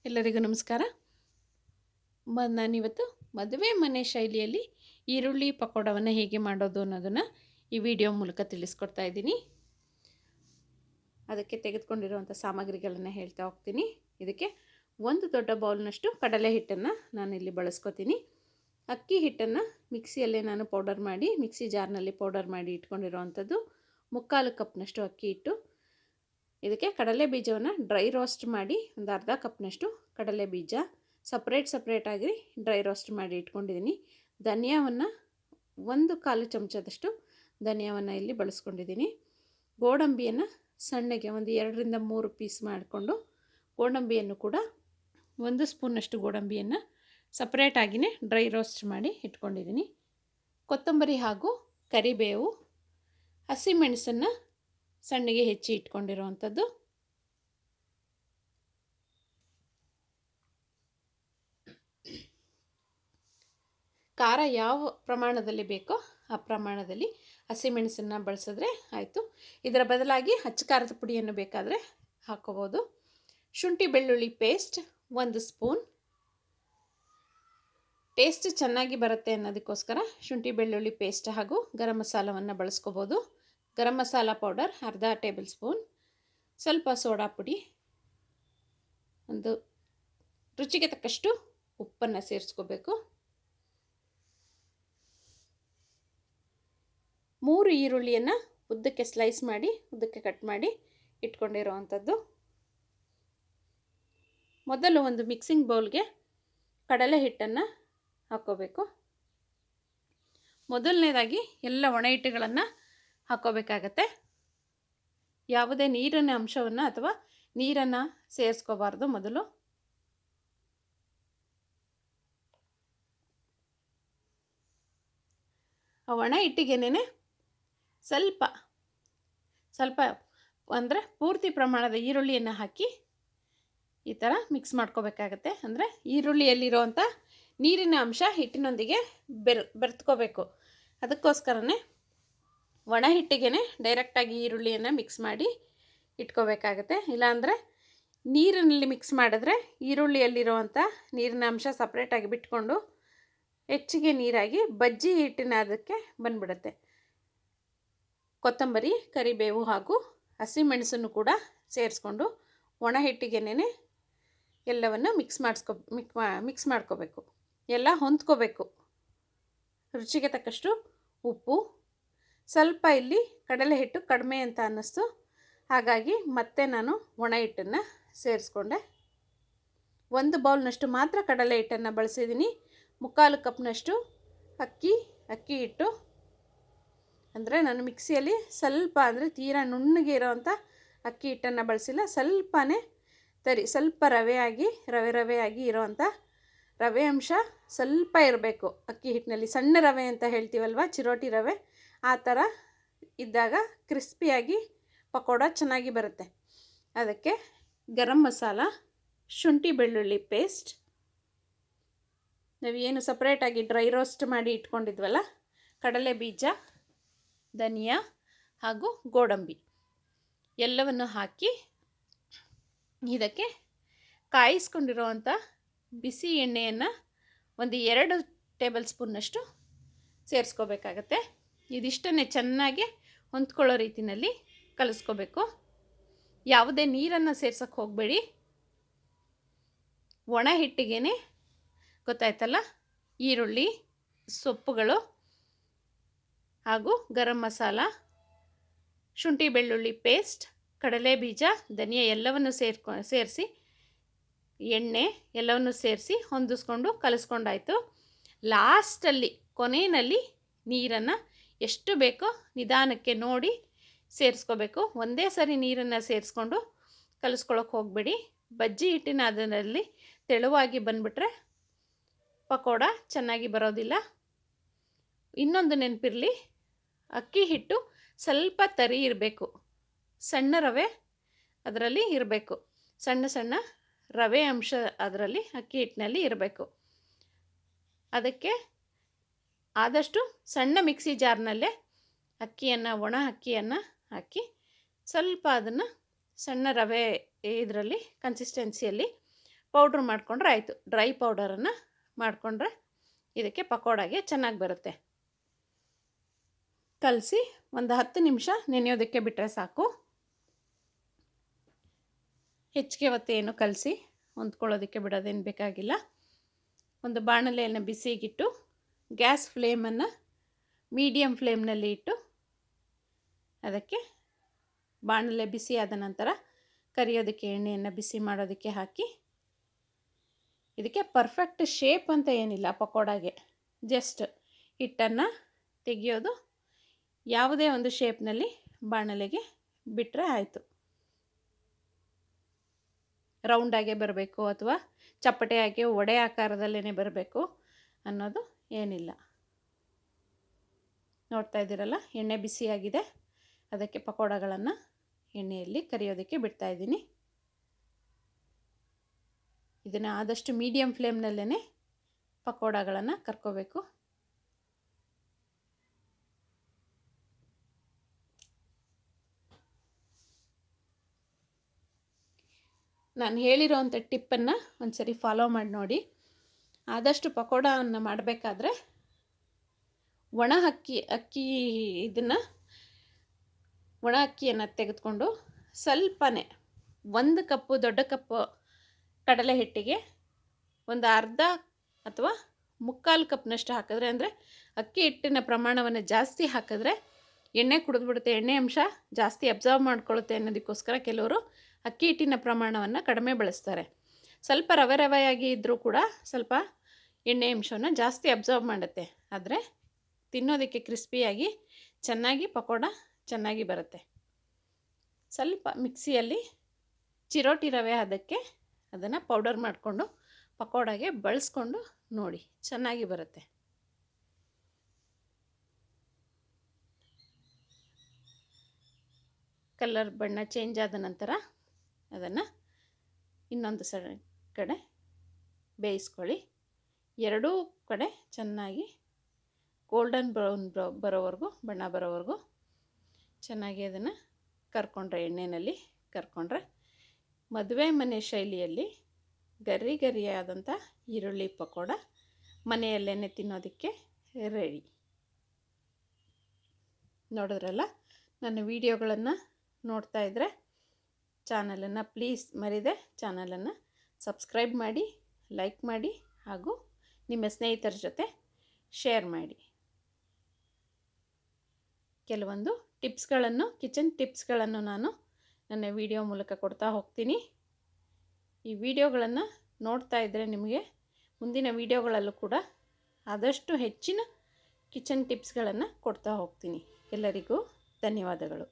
ಎಲ್ಲರಿಗೂ ನಮಸ್ಕಾರ. ನಾನಿವತ್ತು ಮದುವೆ ಮನೆ ಶೈಲಿಯಲ್ಲಿ ಈರುಳ್ಳಿ ಪಕೋಡವನ್ನು ಹೇಗೆ ಮಾಡೋದು ಅನ್ನೋದನ್ನು ಈ ವಿಡಿಯೋ ಮೂಲಕ ತಿಳಿಸ್ಕೊಡ್ತಾ ಇದ್ದೀನಿ. ಅದಕ್ಕೆ ತೆಗೆದುಕೊಂಡಿರುವಂಥ ಸಾಮಗ್ರಿಗಳನ್ನು ಹೇಳ್ತಾ ಹೋಗ್ತೀನಿ. ಇದಕ್ಕೆ ಒಂದು ದೊಡ್ಡ ಬೌಲ್ನಷ್ಟು ಕಡಲೆ ಹಿಟ್ಟನ್ನು ನಾನಿಲ್ಲಿ ಬಳಸ್ಕೊತೀನಿ. ಅಕ್ಕಿ ಹಿಟ್ಟನ್ನು ಮಿಕ್ಸಿಯಲ್ಲೇ ನಾನು ಪೌಡರ್ ಮಾಡಿ ಮಿಕ್ಸಿ ಜಾರ್ನಲ್ಲಿ ಪೌಡರ್ ಮಾಡಿ ಇಟ್ಕೊಂಡಿರೋವಂಥದ್ದು 3/4 ಕಪ್ನಷ್ಟು ಅಕ್ಕಿ ಹಿಟ್ಟು. ಇದಕ್ಕೆ ಕಡಲೆ ಬೀಜವನ್ನು ಡ್ರೈ ರೋಸ್ಟ್ ಮಾಡಿ ಒಂದು ಅರ್ಧ ಕಪ್ನಷ್ಟು ಕಡಲೆ ಬೀಜ ಸಪ್ರೇಟಾಗಿ ಡ್ರೈ ರೋಸ್ಟ್ ಮಾಡಿ ಇಟ್ಕೊಂಡಿದ್ದೀನಿ. ಧನಿಯಾವನ್ನು 1/4 ಚಮಚದಷ್ಟು ಧನಿಯಾವನ್ನು ಇಲ್ಲಿ ಬಳಸ್ಕೊಂಡಿದ್ದೀನಿ. ಗೋಡಂಬಿಯನ್ನು ಸಣ್ಣಗೆ ಒಂದು 2ರಿಂದ 3 ಪೀಸ್ ಮಾಡಿಕೊಂಡು ಗೋಡಂಬಿಯನ್ನು ಕೂಡ 1 ಸ್ಪೂನಷ್ಟು ಗೋಡಂಬಿಯನ್ನು ಸಪ್ರೇಟಾಗಿಯೇ ಡ್ರೈ ರೋಸ್ಟ್ ಮಾಡಿ ಇಟ್ಕೊಂಡಿದ್ದೀನಿ. ಕೊತ್ತಂಬರಿ ಹಾಗೂ ಕರಿಬೇವು, ಹಸಿಮೆಣಸನ್ನು ಸಣ್ಣಗೆ ಹೆಚ್ಚಿ ಇಟ್ಕೊಂಡಿರುವಂಥದ್ದು, ಖಾರ ಯಾವ ಪ್ರಮಾಣದಲ್ಲಿ ಬೇಕೋ ಆ ಪ್ರಮಾಣದಲ್ಲಿ ಹಸಿಮೆಣಸನ್ನು ಬಳಸಿದ್ರೆ ಆಯಿತು. ಇದರ ಬದಲಾಗಿ ಅಚ್ಚ ಖಾರದ ಪುಡಿಯನ್ನು ಬೇಕಾದರೆ ಹಾಕೋಬೋದು. ಶುಂಠಿ ಬೆಳ್ಳುಳ್ಳಿ ಪೇಸ್ಟ್ 1 ಸ್ಪೂನ್. ಟೇಸ್ಟ್ ಚೆನ್ನಾಗಿ ಬರುತ್ತೆ ಅನ್ನೋದಕ್ಕೋಸ್ಕರ ಶುಂಠಿ ಬೆಳ್ಳುಳ್ಳಿ ಪೇಸ್ಟ್ ಹಾಗೂ ಗರಂ ಮಸಾಲವನ್ನು ಬಳಸ್ಕೋಬೋದು. ಗರಂ ಮಸಾಲ ಪೌಡರ್ ಅರ್ಧ ಟೇಬಲ್ ಸ್ಪೂನ್, ಸ್ವಲ್ಪ ಸೋಡಾ ಪುಡಿ, ಒಂದು ರುಚಿಗೆ ತಕ್ಕಷ್ಟು ಉಪ್ಪನ್ನು ಸೇರಿಸ್ಕೋಬೇಕು. 3 ಈರುಳ್ಳಿಯನ್ನು ಉದ್ದಕ್ಕೆ ಸ್ಲೈಸ್ ಮಾಡಿ ಉದ್ದಕ್ಕೆ ಕಟ್ ಮಾಡಿ ಇಟ್ಕೊಂಡಿರೋವಂಥದ್ದು. ಮೊದಲು ಒಂದು ಮಿಕ್ಸಿಂಗ್ ಬೌಲ್ಗೆ ಕಡಲೆ ಹಿಟ್ಟನ್ನು ಹಾಕ್ಕೋಬೇಕು. ಮೊದಲನೇದಾಗಿ ಎಲ್ಲ ಒಣ ಹಿಟ್ಟುಗಳನ್ನು ಹಾಕ್ಕೋಬೇಕಾಗತ್ತೆ. ಯಾವುದೇ ನೀರಿನ ಅಂಶವನ್ನು ಅಥವಾ ನೀರನ್ನು ಸೇರಿಸ್ಕೋಬಾರ್ದು. ಮೊದಲು ಆ ಒಣ ಹಿಟ್ಟಿಗೆನೇ ಸ್ವಲ್ಪ ಅಂದರೆ ಪೂರ್ತಿ ಪ್ರಮಾಣದ ಈರುಳ್ಳಿಯನ್ನು ಹಾಕಿ ಈ ಥರ ಮಿಕ್ಸ್ ಮಾಡ್ಕೋಬೇಕಾಗತ್ತೆ. ಅಂದರೆ ಈರುಳ್ಳಿಯಲ್ಲಿರುವಂಥ ನೀರಿನ ಅಂಶ ಹಿಟ್ಟಿನೊಂದಿಗೆ ಬೆರೆತ್ಕೋಬೇಕು. ಅದಕ್ಕೋಸ್ಕರನೇ ಒಣ ಹಿಟ್ಟಿಗೆ ಡೈರೆಕ್ಟಾಗಿ ಈರುಳ್ಳಿಯನ್ನು ಮಿಕ್ಸ್ ಮಾಡಿ ಇಟ್ಕೋಬೇಕಾಗತ್ತೆ. ಇಲ್ಲಾಂದರೆ ನೀರಿನಲ್ಲಿ ಮಿಕ್ಸ್ ಮಾಡಿದ್ರೆ ಈರುಳ್ಳಿಯಲ್ಲಿರುವಂಥ ನೀರಿನ ಅಂಶ ಸಪ್ರೇಟಾಗಿ ಬಿಟ್ಕೊಂಡು ಹೆಚ್ಚಿಗೆ ನೀರಾಗಿ ಬಜ್ಜಿ ಹಿಟ್ಟಿನ ಅದಕ್ಕೆ ಬಂದುಬಿಡುತ್ತೆ. ಕೊತ್ತಂಬರಿ, ಕರಿಬೇವು ಹಾಗೂ ಹಸಿಮೆಣಸನ್ನು ಕೂಡ ಸೇರಿಸ್ಕೊಂಡು ಒಣ ಹಿಟ್ಟಿಗೆನೇ ಎಲ್ಲವನ್ನು ಮಿಕ್ಸ್ ಮಾಡ್ಕೋಬೇಕು. ಎಲ್ಲ ಹೊಂದ್ಕೋಬೇಕು. ರುಚಿಗೆ ತಕ್ಕಷ್ಟು ಉಪ್ಪು, ಸ್ವಲ್ಪ ಇಲ್ಲಿ ಕಡಲೆ ಹಿಟ್ಟು ಕಡಿಮೆ ಅಂತ ಅನ್ನಿಸ್ತು, ಹಾಗಾಗಿ ಮತ್ತೆ ನಾನು ಒಣ ಹಿಟ್ಟನ್ನು ಸೇರಿಸ್ಕೊಂಡೆ. 1 ಬೌಲ್ನಷ್ಟು ಮಾತ್ರ ಕಡಲೆ ಹಿಟ್ಟನ್ನು ಬಳಸಿದ್ದೀನಿ. 3/4 ಕಪ್ನಷ್ಟು ಅಕ್ಕಿ ಹಿಟ್ಟು. ಅಂದರೆ ನಾನು ಮಿಕ್ಸಿಯಲ್ಲಿ ಸ್ವಲ್ಪ, ಅಂದರೆ ತೀರಾ ನುಣ್ಣಗೆ ಇರೋವಂಥ ಅಕ್ಕಿ ಹಿಟ್ಟನ್ನು ಬಳಸಿಲ್ಲ, ಸ್ವಲ್ಪ ರವೆಯಾಗಿ ಇರೋವಂಥ ರವೆ ಅಂಶ ಸ್ವಲ್ಪ ಇರಬೇಕು ಅಕ್ಕಿ ಹಿಟ್ಟಿನಲ್ಲಿ. ಸಣ್ಣ ರವೆ ಅಂತ ಹೇಳ್ತೀವಲ್ವ, ಚಿರೋಟಿ ರವೆ, ಆ ಥರ ಇದ್ದಾಗ ಕ್ರಿಸ್ಪಿಯಾಗಿ ಪಕೋಡ ಚೆನ್ನಾಗಿ ಬರುತ್ತೆ. ಅದಕ್ಕೆ ಗರಂ ಮಸಾಲ, ಶುಂಠಿ ಬೆಳ್ಳುಳ್ಳಿ ಪೇಸ್ಟ್, ನಾವೇನು ಸಪ್ರೇಟಾಗಿ ಡ್ರೈ ರೋಸ್ಟ್ ಮಾಡಿ ಇಟ್ಕೊಂಡಿದ್ವಲ್ಲ, ಕಡಲೆ ಬೀಜ, ಧನಿಯಾ ಹಾಗೂ ಗೋಡಂಬಿ ಎಲ್ಲವನ್ನು ಹಾಕಿ ಇದಕ್ಕೆ ಕಾಯಿಸ್ಕೊಂಡಿರುವಂಥ ಬಿಸಿ ಎಣ್ಣೆಯನ್ನು ಒಂದು 2 ಟೇಬಲ್ ಸ್ಪೂನ್ನಷ್ಟು ಸೇರಿಸ್ಕೋಬೇಕಾಗತ್ತೆ. ಇದಿಷ್ಟನ್ನೇ ಚೆನ್ನಾಗಿ ಹೊಂದ್ಕೊಳ್ಳೋ ರೀತಿಯಲ್ಲಿ ಕಲಿಸ್ಕೋಬೇಕು. ಯಾವುದೇ ನೀರನ್ನು ಸೇರ್ಸೋಕ್ಕೆ ಹೋಗಬೇಡಿ. ಒಣ ಹಿಟ್ಟಿಗೆ ಗೊತ್ತಾಯ್ತಲ್ಲ, ಈರುಳ್ಳಿ, ಸೊಪ್ಪುಗಳು ಹಾಗೂ ಗರಂ ಮಸಾಲ, ಶುಂಠಿ ಬೆಳ್ಳುಳ್ಳಿ ಪೇಸ್ಟ್, ಕಡಲೆ ಬೀಜ, ಧನಿಯಾ ಎಲ್ಲವನ್ನು ಸೇರಿಸಿ ಎಣ್ಣೆ ಎಲ್ಲವನ್ನು ಸೇರಿಸಿ ಹೊಂದಿಸ್ಕೊಂಡು ಕಲಿಸ್ಕೊಂಡಾಯಿತು. ಲಾಸ್ಟಲ್ಲಿ ಕೊನೆಯಲ್ಲಿ ನೀರನ್ನು ಎಷ್ಟು ಬೇಕೋ ನಿಧಾನಕ್ಕೆ ನೋಡಿ ಸೇರಿಸ್ಕೋಬೇಕು. ಒಂದೇ ಸರಿ ನೀರನ್ನು ಸೇರಿಸ್ಕೊಂಡು ಕಲಿಸ್ಕೊಳ್ಳೋಕೆ ಹೋಗಬೇಡಿ. ಬಜ್ಜಿ ಹಿಟ್ಟಿನ ಅದರಲ್ಲಿ ತೆಳುವಾಗಿ ಬಂದುಬಿಟ್ರೆ ಪಕೋಡ ಚೆನ್ನಾಗಿ ಬರೋದಿಲ್ಲ. ಇನ್ನೊಂದು ನೆನಪಿರಲಿ, ಅಕ್ಕಿ ಹಿಟ್ಟು ಸ್ವಲ್ಪ ತರಿ ಇರಬೇಕು. ಸಣ್ಣ ರವೆ ಅದರಲ್ಲಿ ಇರಬೇಕು. ಸಣ್ಣ ರವೆ ಅಂಶ ಅದರಲ್ಲಿ ಅಕ್ಕಿ ಹಿಟ್ಟಿನಲ್ಲಿ ಇರಬೇಕು. ಅದಕ್ಕೆ ಆದಷ್ಟು ಸಣ್ಣ ಮಿಕ್ಸಿ ಜಾರ್ನಲ್ಲೇ ಒಣ ಅಕ್ಕಿಯನ್ನು ಹಾಕಿ ಸ್ವಲ್ಪ ಅದನ್ನು ಸಣ್ಣ ರವೆ ಇದರಲ್ಲಿ ಕನ್ಸಿಸ್ಟೆನ್ಸಿಯಲ್ಲಿ ಪೌಡ್ರ್ ಮಾಡಿಕೊಂಡ್ರೆ ಆಯಿತು. ಡ್ರೈ ಪೌಡರನ್ನು ಮಾಡಿಕೊಂಡ್ರೆ ಇದಕ್ಕೆ ಪಕೋಡಾಗೆ ಚೆನ್ನಾಗಿ ಬರುತ್ತೆ. ಕಲಸಿ ಒಂದು 10 ನಿಮಿಷ ನೆನೆಯೋದಕ್ಕೆ ಬಿಟ್ಟರೆ ಸಾಕು. ಹೆಚ್ಚಿಗೆ ಹೊತ್ತೇನು ಕಲಸಿ ಹೊಂದ್ಕೊಳ್ಳೋದಕ್ಕೆ ಬಿಡೋದೇನು ಬೇಕಾಗಿಲ್ಲ. ಒಂದು ಬಾಣಲೆಯನ್ನು ಬಿಸಿಗಿಟ್ಟು ಗ್ಯಾಸ್ ಫ್ಲೇಮನ್ನು ಮೀಡಿಯಮ್ ಫ್ಲೇಮ್ನಲ್ಲಿ ಇಟ್ಟು ಅದಕ್ಕೆ ಬಾಣಲೆ ಬಿಸಿ ಆದ ನಂತರ ಕರಿಯೋದಕ್ಕೆ ಎಣ್ಣೆಯನ್ನು ಬಿಸಿ ಮಾಡೋದಕ್ಕೆ ಹಾಕಿ, ಇದಕ್ಕೆ ಪರ್ಫೆಕ್ಟ್ ಶೇಪ್ ಅಂತ ಏನಿಲ್ಲ ಪಕೋಡಾಗೆ, ಜಸ್ಟ್ ಹಿಟ್ಟನ್ನು ತೆಗೆಯೋದು, ಯಾವುದೇ ಒಂದು ಶೇಪ್ನಲ್ಲಿ ಬಾಣಲೆಗೆ ಬಿಟ್ಟರೆ ಆಯಿತು. ರೌಂಡಾಗೆ ಬರಬೇಕು ಅಥವಾ ಚಪ್ಪಟೆಯಾಗಿ ಒಡೆ ಆಕಾರದಲ್ಲೇ ಬರಬೇಕು ಅನ್ನೋದು ಏನಿಲ್ಲ. ನೋಡ್ತಾ ಇದ್ದೀರಲ್ಲ, ಎಣ್ಣೆ ಬಿಸಿಯಾಗಿದೆ. ಅದಕ್ಕೆ ಪಕೋಡಗಳನ್ನು ಎಣ್ಣೆಯಲ್ಲಿ ಕರಿಯೋದಕ್ಕೆ ಬಿಡ್ತಾಯಿದ್ದೀನಿ. ಇದನ್ನು ಆದಷ್ಟು ಮೀಡಿಯಮ್ ಫ್ಲೇಮ್ನಲ್ಲೇ ಪಕೋಡಗಳನ್ನು ಕರ್ಕೋಬೇಕು. ನಾನು ಹೇಳಿರೋವಂಥ ಟಿಪ್ಪನ್ನು ಒಂದು ಸರಿ ಫಾಲೋ ಮಾಡಿ ನೋಡಿ. ಆದಷ್ಟು ಪಕೋಡವನ್ನು ಮಾಡಬೇಕಾದ್ರೆ ಒಣ ಅಕ್ಕಿಯನ್ನು ತೆಗೆದುಕೊಂಡು ಸ್ವಲ್ಪನೇ 1 ಕಪ್ಪು ದೊಡ್ಡ ಕಪ್ಪು ಕಡಲೆ ಹಿಟ್ಟಿಗೆ ಒಂದು ಅರ್ಧ ಅಥವಾ 3/4 ಕಪ್ನಷ್ಟು ಹಾಕಿದ್ರೆ, ಅಂದರೆ ಅಕ್ಕಿ ಹಿಟ್ಟಿನ ಪ್ರಮಾಣವನ್ನು ಜಾಸ್ತಿ ಹಾಕಿದ್ರೆ ಎಣ್ಣೆ ಕುಡಿದ್ಬಿಡುತ್ತೆ, ಎಣ್ಣೆ ಅಂಶ ಜಾಸ್ತಿ ಅಬ್ಸರ್ವ್ ಮಾಡ್ಕೊಳ್ಳುತ್ತೆ ಅನ್ನೋದಕ್ಕೋಸ್ಕರ ಕೆಲವರು ಅಕ್ಕಿ ಹಿಟ್ಟಿನ ಪ್ರಮಾಣವನ್ನು ಕಡಿಮೆ ಬಳಸ್ತಾರೆ. ಸ್ವಲ್ಪ ರವೆಯಾಗಿ ಇದ್ದರೂ ಕೂಡ ಸ್ವಲ್ಪ ಎಣ್ಣೆ ಅಂಶವನ್ನು ಜಾಸ್ತಿ ಅಬ್ಸರ್ವ್ ಮಾಡುತ್ತೆ. ಆದರೆ ತಿನ್ನೋದಕ್ಕೆ ಕ್ರಿಸ್ಪಿಯಾಗಿ ಚೆನ್ನಾಗಿ ಪಕೋಡ ಚೆನ್ನಾಗಿ ಬರುತ್ತೆ. ಸ್ವಲ್ಪ ಮಿಕ್ಸಿಯಲ್ಲಿ ಚಿರೋಟಿ ರವೆ ಅದಕ್ಕೆ ಅದನ್ನು ಪೌಡರ್ ಮಾಡಿಕೊಂಡು ಪಕೋಡಾಗೆ ಬಳಸ್ಕೊಂಡು ನೋಡಿ, ಚೆನ್ನಾಗಿ ಬರುತ್ತೆ. ಕಲರ್ ಬಣ್ಣ ಚೇಂಜ್ ಆದ ನಂತರ ಅದನ್ನು ಇನ್ನೊಂದು ಕಡೆ ಬೇಯಿಸ್ಕೊಳ್ಳಿ. ಎರಡೂ ಕಡೆ ಚೆನ್ನಾಗಿ ಗೋಲ್ಡನ್ ಬ್ರೌನ್ ಬಣ್ಣ ಬರೋವರೆಗೂ ಚೆನ್ನಾಗಿ ಅದನ್ನು ಕರ್ಕೊಂಡ್ರೆ, ಎಣ್ಣೆಯಲ್ಲಿ ಕರ್ಕೊಂಡ್ರೆ ಮದುವೆ ಮನೆ ಶೈಲಿಯಲ್ಲಿ ಗರಿಯಾದಂಥ ಈರುಳ್ಳಿ ಪಕೋಡ ಮನೆಯಲ್ಲೇ ತಿನ್ನೋದಕ್ಕೆ ರೆಡಿ. ನೋಡಿದ್ರಲ್ಲ, ನನ್ನ ವಿಡಿಯೋಗಳನ್ನು ನೋಡ್ತಾ ಇದ್ದರೆ ಚಾನಲನ್ನು ಪ್ಲೀಸ್ ಮರಿದೆ ಚಾನಲನ್ನು ಸಬ್ಸ್ಕ್ರೈಬ್ ಮಾಡಿ, ಲೈಕ್ ಮಾಡಿ ಹಾಗೂ ನಿಮ್ಮ ಸ್ನೇಹಿತರ ಜೊತೆ ಶೇರ್ ಮಾಡಿ. ಕೆಲವೊಂದು ಕಿಚನ್ ಟಿಪ್ಸ್ಗಳನ್ನು ನಾನು ನನ್ನ ವಿಡಿಯೋ ಮೂಲಕ ಕೊಡ್ತಾ ಹೋಗ್ತೀನಿ. ಈ ವಿಡಿಯೋಗಳನ್ನು ನೋಡ್ತಾ ಇದ್ದರೆ ನಿಮಗೆ ಮುಂದಿನ ವಿಡಿಯೋಗಳಲ್ಲೂ ಕೂಡ ಆದಷ್ಟು ಹೆಚ್ಚಿನ ಕಿಚನ್ ಟಿಪ್ಸ್ಗಳನ್ನು ಕೊಡ್ತಾ ಹೋಗ್ತೀನಿ. ಎಲ್ಲರಿಗೂ ಧನ್ಯವಾದಗಳು.